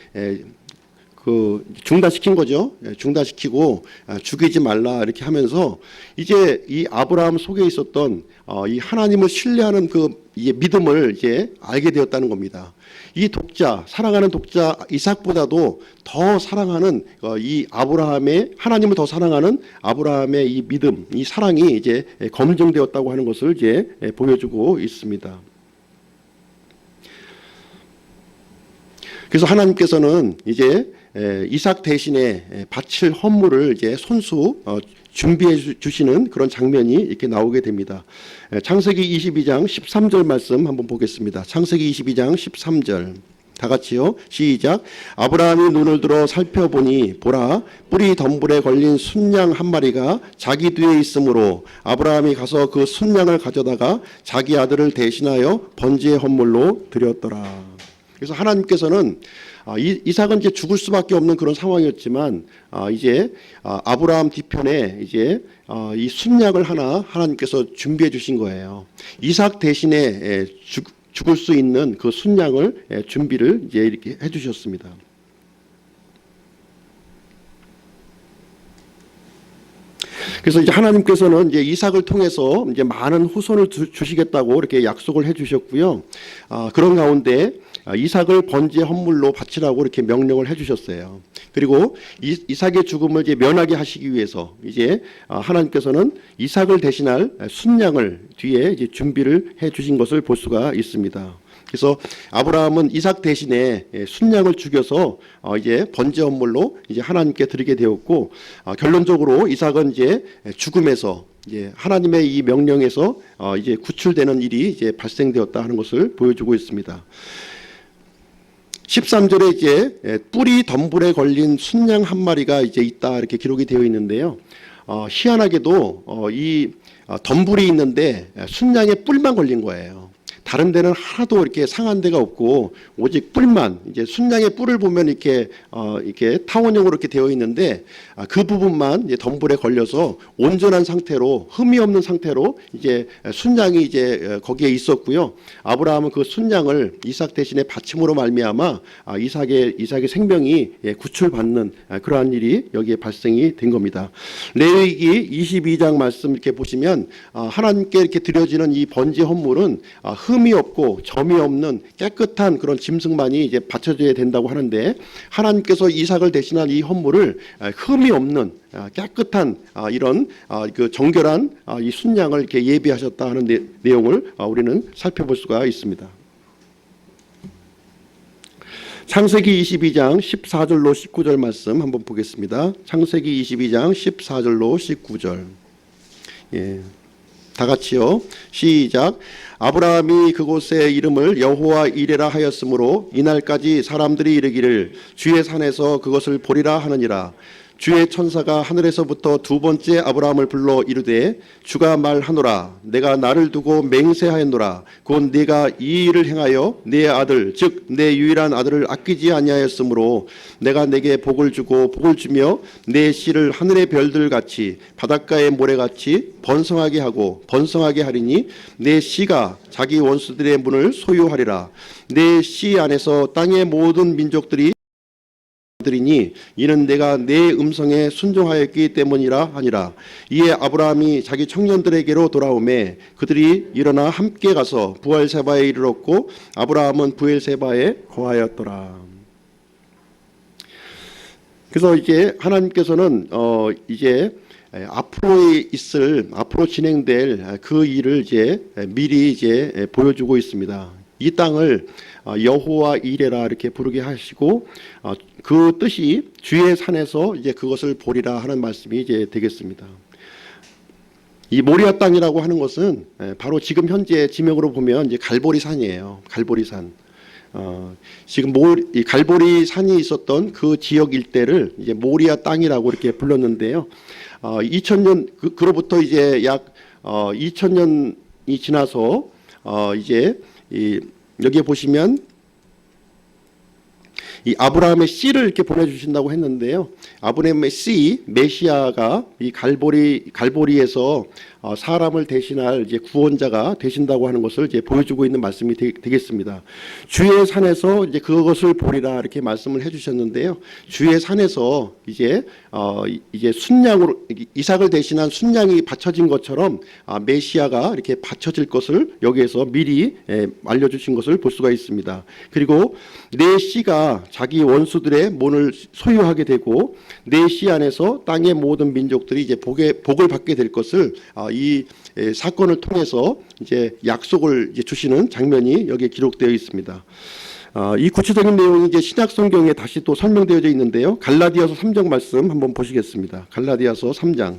그 중단시킨 거죠. 중단시키고 죽이지 말라 이렇게 하면서 이제 이 아브라함 속에 있었던 이 하나님을 신뢰하는 그 믿음을 이제 알게 되었다는 겁니다. 이 독자, 사랑하는 독자 이삭보다도 더 사랑하는 이 아브라함의, 하나님을 더 사랑하는 아브라함의 이 믿음, 이 사랑이 이제 검증되었다고 하는 것을 이제 보여주고 있습니다. 그래서 하나님께서는 이제 이삭 대신에 바칠 헌물을 이제 손수 준비해 주시는 그런 장면이 이렇게 나오게 됩니다. 창세기 22장 13절 말씀 한번 보겠습니다. 창세기 22장 13절 다 같이요. 시작. 아브라함이 눈을 들어 살펴보니 보라 뿔이 덤불에 걸린 순양 한 마리가 자기 뒤에 있으므로 아브라함이 가서 그 순양을 가져다가 자기 아들을 대신하여 번제의 헌물로 드렸더라. 그래서 하나님께서는 이삭은 이제 죽을 수밖에 없는 그런 상황이었지만 이제 아브라함 뒤편에 이제 이 순양을 하나 하나님께서 준비해 주신 거예요. 이삭 대신에 죽을 수 있는 그 순양을 준비를 이제 이렇게 해 주셨습니다. 그래서 이제 하나님께서는 이제 이삭을 통해서 이제 많은 후손을 주시겠다고 이렇게 약속을 해 주셨고요. 그런 가운데 이삭을 번제 헌물로 바치라고 이렇게 명령을 해 주셨어요. 그리고 이삭의 죽음을 이제 면하게 하시기 위해서 이제 하나님께서는 이삭을 대신할 순양을 뒤에 이제 준비를 해 주신 것을 볼 수가 있습니다. 그래서 아브라함은 이삭 대신에 순양을 죽여서 이제 번제 헌물로 이제 하나님께 드리게 되었고, 결론적으로 이삭은 이제 죽음에서 이제 하나님의 이 명령에서 이제 구출되는 일이 이제 발생되었다 하는 것을 보여주고 있습니다. 13절에 이제 뿔이 덤불에 걸린 순양 한 마리가 이제 있다 이렇게 기록이 되어 있는데요. 희한하게도 이 덤불이 있는데 순양에 뿔만 걸린 거예요. 다른 데는 하나도 이렇게 상한 데가 없고 오직 뿔만, 이제 순양의 뿔을 보면 이렇게 타원형으로 이렇게 되어 있는데 그 부분만 이제 덤불에 걸려서 온전한 상태로, 흠이 없는 상태로 이제 순양이 이제 거기에 있었고요. 아브라함은 그 순양을 이삭 대신에 바침으로 말미암아 이삭의 생명이 구출받는 그러한 일이 여기에 발생이 된 겁니다. 레위기 22장 말씀 이렇게 보시면 하나님께 이렇게 드려지는 이 번제 헌물은 흠이 없고 점이 없는 깨끗한 그런 짐승만이 이제 바쳐져야 된다고 하는데, 하나님께서 이삭을 대신한 이 헌물을 흠이 없는 깨끗한 이런 그 정결한 이 순양을 이렇게 예비하셨다 하는 내용을 우리는 살펴볼 수가 있습니다. 창세기 22장 14절로 19절 말씀 한번 보겠습니다. 창세기 22장 14절로 19절. 예. 다 같이요. 시작. 아브라함이 그곳의 이름을 여호와 이레라 하였으므로 이날까지 사람들이 이르기를 주의 산에서 그것을 보리라 하느니라. 주의 천사가 하늘에서부터 두 번째 아브라함을 불러 이르되 주가 말하노라 내가 나를 두고 맹세하였노라 곧 네가 이 일을 행하여 네 아들 즉 내 유일한 아들을 아끼지 아니하였으므로 내가 내게 복을 주고 복을 주며 내 씨를 하늘의 별들 같이 바닷가의 모래같이 번성하게 하고 번성하게 하리니 내 씨가 자기 원수들의 문을 소유하리라. 내 씨 안에서 땅의 모든 민족들이 들이니 이는 내가 내 음성에 순종하였기 때문이라 하니라. 이에 아브라함이 자기 청년들에게로 돌아오매 그들이 일어나 함께 가서 부엘세바에 이르렀고 아브라함은 부엘세바에 거하였더라. 그래서 이제 하나님께서는 이제 앞으로 진행될 그 일을 이제 미리 이제 보여주고 있습니다. 이 땅을 여호와 이레라 이렇게 부르게 하시고 그 뜻이 주의 산에서 이제 그것을 보리라 하는 말씀이 이제 되겠습니다. 이 모리아 땅이라고 하는 것은 바로 지금 현재 지명으로 보면 이제 갈보리 산이에요. 갈보리 산. 지금 이 갈보리 산이 있었던 그 지역 일대를 이제 모리아 땅이라고 이렇게 불렀는데요. 2000년 그로부터 이제 약 2000년이 지나서 이제 여기에 보시면 이 아브라함의 씨를 이렇게 보내주신다고 했는데요. 아브라함의 씨 메시아가 이 갈보리에서 사람을 대신할 이제 구원자가 되신다고 하는 것을 이제 보여주고 있는 말씀이 되겠습니다. 주의 산에서 이제 그것을 보리라 이렇게 말씀을 해주셨는데요. 주의 산에서 이제 순양으로 이삭을 대신한 순양이 바쳐진 것처럼 메시아가 이렇게 바쳐질 것을 여기에서 미리 알려주신 것을 볼 수가 있습니다. 그리고 내 씨가 자기 원수들의 문을 소유하게 되고 내 씨 안에서 땅의 모든 민족들이 이제 복을 받게 될 것을 이 사건을 통해서 이제 약속을 이제 주시는 장면이 여기에 기록되어 있습니다. 이 구체적인 내용이 이제 신약 성경에 다시 또 설명되어져 있는데요. 갈라디아서 3장 말씀 한번 보시겠습니다. 갈라디아서 3장.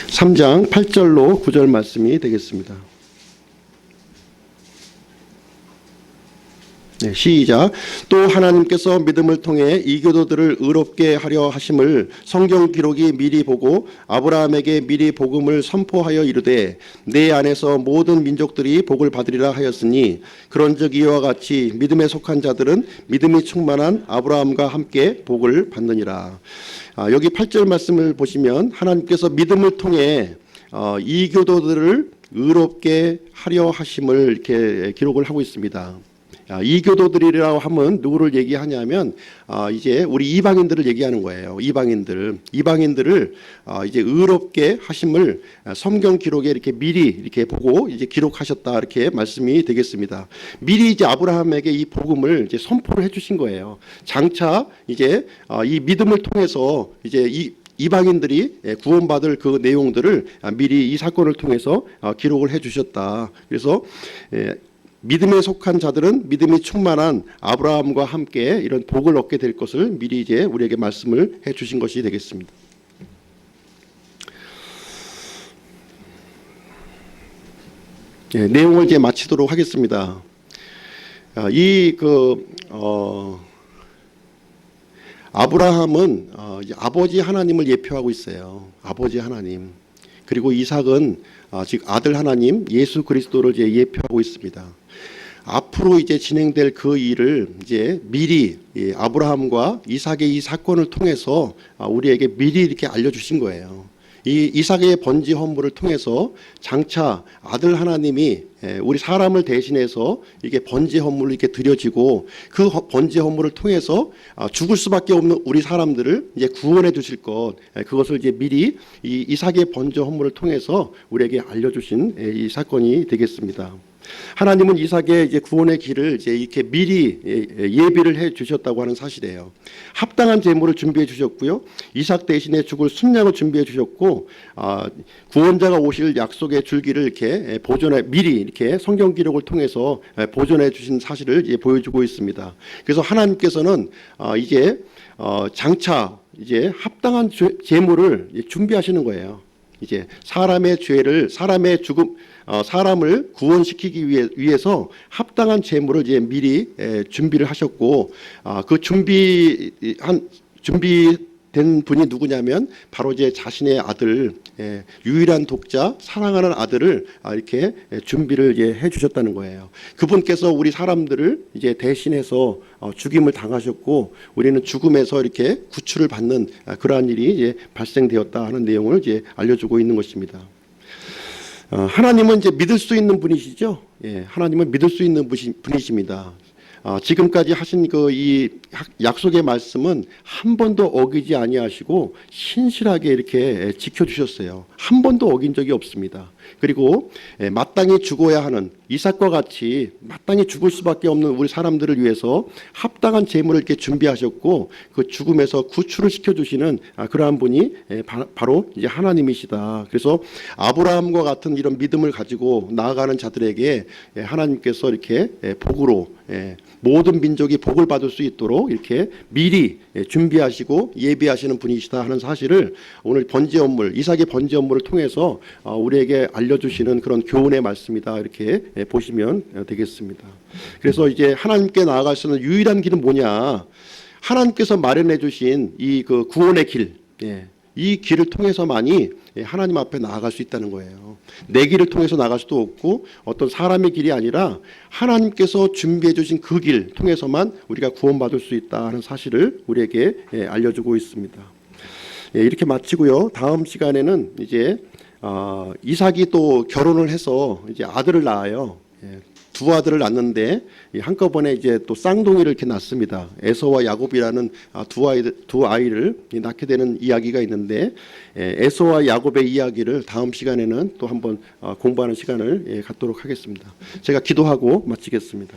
3장 8절로 9절 말씀이 되겠습니다. 네, 시작. 또 하나님께서 믿음을 통해 이교도들을 의롭게 하려 하심을 성경 기록이 미리 보고 아브라함에게 미리 복음을 선포하여 이르되 내 안에서 모든 민족들이 복을 받으리라 하였으니 그런즉 이와 같이 믿음에 속한 자들은 믿음이 충만한 아브라함과 함께 복을 받느니라. 여기 8절 말씀을 보시면 하나님께서 믿음을 통해 이교도들을 의롭게 하려 하심을 이렇게 기록을 하고 있습니다. 이교도들이라고 하면 누구를 얘기하냐면 이제 우리 이방인들을 얘기하는 거예요. 이방인들을 이제 의롭게 하심을 성경 기록에 이렇게 미리 이렇게 보고 이제 기록하셨다 이렇게 말씀이 되겠습니다. 미리 이제 아브라함에게 이 복음을 이제 선포를 해주신 거예요. 장차 이제 이 믿음을 통해서 이제 이방인들이 구원받을 그 내용들을 미리 이 사건을 통해서 기록을 해주셨다. 그래서 믿음에 속한 자들은 믿음이 충만한 아브라함과 함께 이런 복을 얻게 될 것을 미리 이제 우리에게 말씀을 해주신 것이 되겠습니다. 내용을 이제 마치도록 하겠습니다. 아브라함은 아버지 하나님을 예표하고 있어요. 아버지 하나님. 그리고 이삭은 즉 아들 하나님 예수 그리스도를 이제 예표하고 있습니다. 앞으로 이제 진행될 그 일을 이제 미리 아브라함과 이삭의 이 사건을 통해서 우리에게 미리 이렇게 알려주신 거예요. 이 이삭의 번지 헌물을 통해서 장차 아들 하나님이 우리 사람을 대신해서 이게 번지 헌물로 이렇게 드려지고 그 번지 헌물을 통해서 죽을 수밖에 없는 우리 사람들을 이제 구원해 주실 것, 그것을 이제 미리 이 이삭의 번지 헌물을 통해서 우리에게 알려주신 이 사건이 되겠습니다. 하나님은 이삭의 이제 구원의 길을 이제 이렇게 미리 예비를 해 주셨다고 하는 사실이에요. 합당한 제물을 준비해 주셨고요. 이삭 대신에 죽을 순양을 준비해 주셨고, 구원자가 오실 약속의 줄기를 이렇게 미리 이렇게 성경 기록을 통해서 보존해 주신 사실을 이제 보여주고 있습니다. 그래서 하나님께서는 이제 장차 이제 합당한 제물을 준비하시는 거예요. 이제 사람의 죄를 사람을 구원시키기 위해서 합당한 제물을 이제 미리 준비를 하셨고, 그 준비된 분이 누구냐면 바로 이제 자신의 아들, 유일한 독자, 사랑하는 아들을 이렇게 준비를 이제 해주셨다는 거예요. 그분께서 우리 사람들을 이제 대신해서 죽임을 당하셨고, 우리는 죽음에서 이렇게 구출을 받는 그러한 일이 이제 발생되었다 하는 내용을 이제 알려주고 있는 것입니다. 하나님은 이제 믿을 수 있는 분이시죠. 하나님은 믿을 수 있는 분이십니다. 지금까지 하신 이 약속의 말씀은 한 번도 어기지 아니하시고 신실하게 이렇게 지켜주셨어요. 한 번도 어긴 적이 없습니다. 그리고 마땅히 죽어야 하는 이삭과 같이 마땅히 죽을 수밖에 없는 우리 사람들을 위해서 합당한 제물을 이렇게 준비하셨고, 그 죽음에서 구출을 시켜주시는 그러한 분이 바로 이제 하나님이시다. 그래서 아브라함과 같은 이런 믿음을 가지고 나아가는 자들에게 하나님께서 이렇게 복으로 모든 민족이 복을 받을 수 있도록 이렇게 미리 준비하시고 예비하시는 분이시다 하는 사실을 오늘 번제 업물, 이삭의 번제 업물을 통해서 우리에게 알려주시는 그런 교훈의 말씀이다, 이렇게 보시면 되겠습니다. 그래서 이제 하나님께 나아갈 수 있는 유일한 길은 뭐냐? 하나님께서 마련해 주신 이 그 구원의 길, 이 길을 통해서만이 하나님 앞에 나아갈 수 있다는 거예요. 내 길을 통해서 나갈 수도 없고 어떤 사람의 길이 아니라 하나님께서 준비해 주신 그 길 통해서만 우리가 구원받을 수 있다 하는 사실을 우리에게 알려주고 있습니다. 이렇게 마치고요. 다음 시간에는 이제 이삭이 또 결혼을 해서 이제 아들을 낳아요. 두 아들을 낳는데 한꺼번에 이제 또 쌍둥이를 이렇게 낳습니다. 에서와 야곱이라는 두 아이를 낳게 되는 이야기가 있는데, 에서와 야곱의 이야기를 다음 시간에는 또 한번 공부하는 시간을 갖도록 하겠습니다. 제가 기도하고 마치겠습니다.